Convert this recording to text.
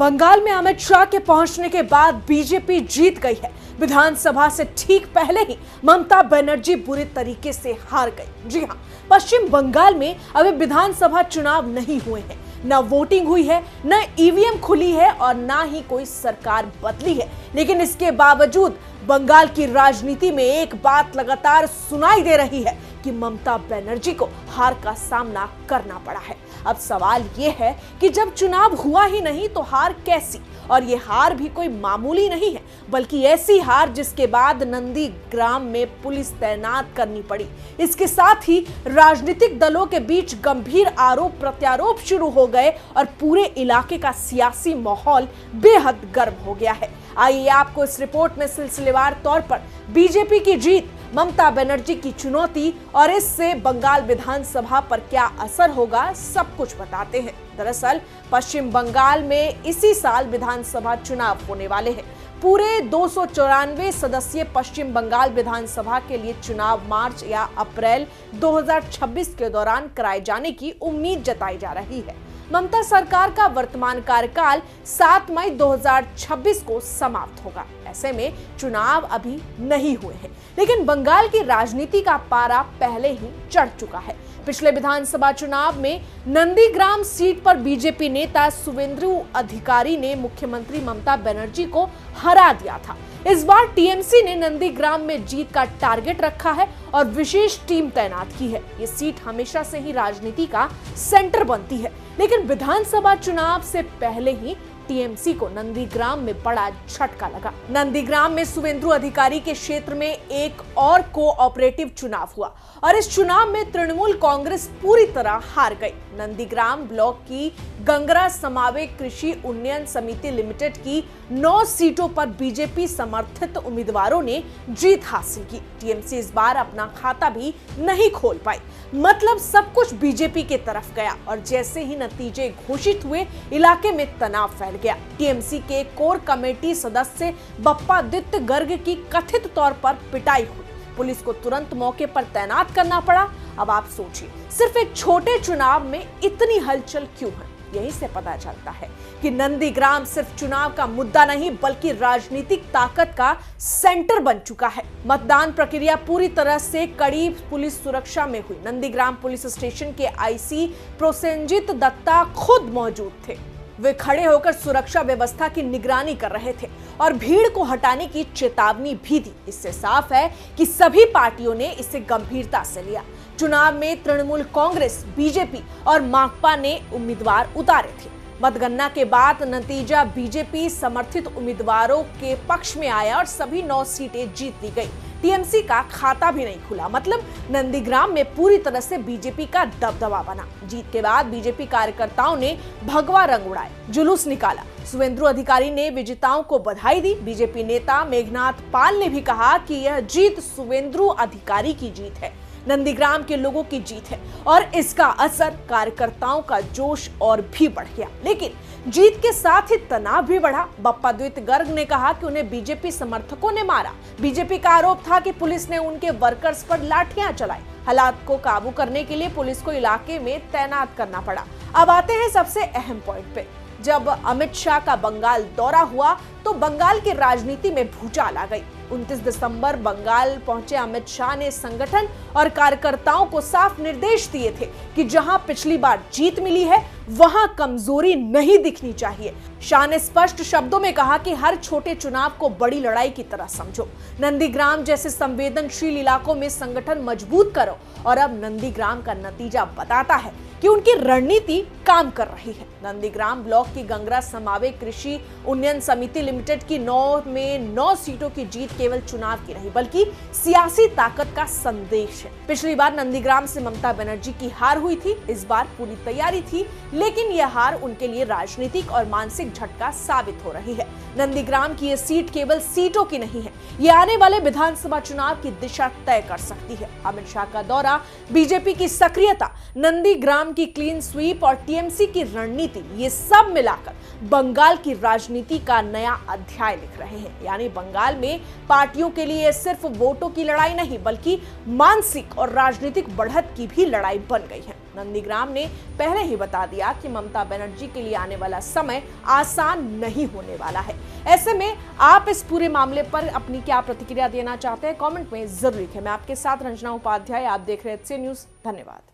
बंगाल में अमित शाह के पहुंचने के बाद बीजेपी जीत गई है। विधानसभा से ठीक पहले ही ममता बनर्जी बुरे तरीके से हार गई। जी हां, पश्चिम बंगाल में अभी विधानसभा चुनाव नहीं हुए हैं, न वोटिंग हुई है, न ईवीएम खुली है और न ही कोई सरकार बदली है। लेकिन इसके बावजूद बंगाल की राजनीति में एक बात लगातार सुनाई दे रही है कि ममता बनर्जी को हार का सामना करना पड़ा है। अब सवाल यह है कि जब चुनाव हुआ ही नहीं तो हार कैसी, और ये हार भी कोई मामूली नहीं है, बल्कि ऐसी हार जिसके बाद नंदीग्राम में पुलिस तैनात करनी पड़ी। इसके साथ ही राजनीतिक दलों के बीच गंभीर आरोप प्रत्यारोप शुरू हो गए और पूरे इलाके का सियासी माहौल बेहद गर्म हो गया है। आइए आपको इस रिपोर्ट में सिलसिलेवार तौर पर बीजेपी की जीत, ममता बनर्जी की चुनौती और इससे बंगाल विधानसभा पर क्या असर होगा, सब कुछ बताते हैं। दरअसल पश्चिम बंगाल में इसी साल विधानसभा चुनाव होने वाले हैं। पूरे 294 सदस्यीय पश्चिम बंगाल विधानसभा के लिए चुनाव मार्च या अप्रैल 2026 के दौरान कराए जाने की उम्मीद जताई जा रही है। ममता सरकार का वर्तमान कार्यकाल 7 मई 2026 को समाप्त होगा। ऐसे में चुनाव अभी नहीं हुए हैं, लेकिन बंगाल की राजनीति का पारा पहले ही चढ़ चुका है। पिछले विधानसभा चुनाव में नंदीग्राम सीट पर बीजेपी नेता शुवेंदु अधिकारी ने मुख्यमंत्री ममता बनर्जी को हरा दिया था। इस बार टीएमसी ने नंदीग्राम में जीत का टारगेट रखा है और विशेष टीम तैनात की है। ये सीट हमेशा से ही राजनीति का सेंटर बनती है, लेकिन विधानसभा चुनाव से पहले ही टीएमसी को नंदीग्राम में बड़ा झटका लगा। नंदीग्राम में शुवेंदु अधिकारी के क्षेत्र में एक और कोऑपरेटिव चुनाव हुआ और इस चुनाव में तृणमूल कांग्रेस पूरी तरह हार गई। नंदीग्राम ब्लॉक की गंगरा समावे कृषि उन्नयन समिति लिमिटेड की 9 सीटों पर बीजेपी समर्थित उम्मीदवारों ने जीत हासिल की। टीएमसी इस बार अपना खाता भी नहीं खोल पाई, मतलब सब कुछ बीजेपी के तरफ गया और जैसे ही नतीजे घोषित हुए इलाके में तनाव फैल गया। टीएमसी के कोर कमेटी सदस्य बप्पादित्य गर्ग की कथित तौर पर पिटाई हुई। पुलिस को तुरंत मौके पर तैनात करना पड़ा। अब आप सोचिए, सिर्फ एक छोटे चुनाव में इतनी हलचल क्यों है? यहीं से पता चलता है कि नंदीग्राम सिर्फ चुनाव का मुद्दा नहीं बल्कि राजनीतिक ताकत का सेंटर बन चुका है। मतदान प्रक्रिया पूरी तरह से कड़ी पुलिस सुरक्षा में हुई। नंदीग्राम पुलिस स्टेशन के आईसी प्रोसेनजीत दत्ता खुद मौजूद थे। वे खड़े होकर सुरक्षा व्यवस्था की निगरानी कर रहे थे और भीड़ को हटाने की चेतावनी भी दी। इससे साफ है कि सभी पार्टियों ने इसे गंभीरता से लिया। चुनाव में तृणमूल कांग्रेस, बीजेपी और माकपा ने उम्मीदवार उतारे थे। मतगणना के बाद नतीजा बीजेपी समर्थित उम्मीदवारों के पक्ष में आया और सभी 9 सीटें जीत ली गई। टीएमसी का खाता भी नहीं खुला, मतलब नंदीग्राम में पूरी तरह से बीजेपी का दबदबा बना। जीत के बाद बीजेपी कार्यकर्ताओं ने भगवा रंग उड़ाए, जुलूस निकाला। शुवेंदु अधिकारी ने विजेताओं को बधाई दी। बीजेपी नेता मेघनाथ पाल ने भी कहा कि यह जीत शुवेंदु अधिकारी की जीत है, नंदीग्राम के लोगों की जीत है और इसका असर कार्यकर्ताओं का जोश और भी बढ़ गया। लेकिन जीत के साथ ही तनाव भी बढ़ा। बप्पादित्य गर्ग ने कहा कि उन्हें बीजेपी समर्थकों ने मारा। बीजेपी का आरोप था कि पुलिस ने उनके वर्कर्स पर लाठियां चलाई। हालात को काबू करने के लिए पुलिस को इलाके में तैनात करना पड़ा। अब आते हैं सबसे अहम पॉइंट पे। जब अमित शाह का बंगाल दौरा हुआ तो बंगाल की राजनीति में भूचाल आ गई। 29 दिसंबर बंगाल पहुंचे अमित शाह ने संगठन और कार्यकर्ताओं को साफ निर्देश दिए थे कि जहां पिछली बार जीत मिली है वहां कमजोरी नहीं दिखनी चाहिए। शाह ने स्पष्ट शब्दों में कहा कि हर छोटे चुनाव को बड़ी लड़ाई की तरह समझो। नंदीग्राम जैसे संवेदनशील इलाकों में संगठन मजबूत करो और अब नंदीग्राम का नतीजा बताता है कि उनकी रणनीति काम कर रही है। नंदीग्राम ब्लॉक की गंगरा समावे कृषि उन्नयन समिति लिमिटेड की 9 में 9 सीटों की जीत केवल चुनाव की नहीं बल्कि सियासी ताकत का संदेश है। पिछली बार नंदीग्राम से ममता बनर्जी की हार हुई थी, इस बार पूरी तैयारी थी, लेकिन यह हार उनके लिए राजनीतिक और मानसिक झटका साबित हो रही है। नंदीग्राम की यह सीट केवल सीटों की नहीं है, ये आने वाले विधानसभा चुनाव की दिशा तय कर सकती है। अमित शाह का दौरा, बीजेपी की सक्रियता, नंदीग्राम राम की क्लीन स्वीप और टीएमसी की रणनीति, ये सब मिलाकर बंगाल की राजनीति का नया अध्याय लिख रहे हैं। यानी बंगाल में पार्टियों के लिए सिर्फ वोटों की लड़ाई नहीं, बल्कि मानसिक और राजनीतिक बढ़त की भी लड़ाई बन गई है। नंदीग्राम ने पहले ही बता दिया कि ममता बनर्जी के लिए आने वाला समय आसान नहीं होने वाला है। ऐसे में आप इस पूरे मामले पर अपनी क्या प्रतिक्रिया देना चाहते हैं, कमेंट में जरूर लिखें। मैं आपके साथ रंजना उपाध्याय, आप देख रहे हैं HC न्यूज़। धन्यवाद।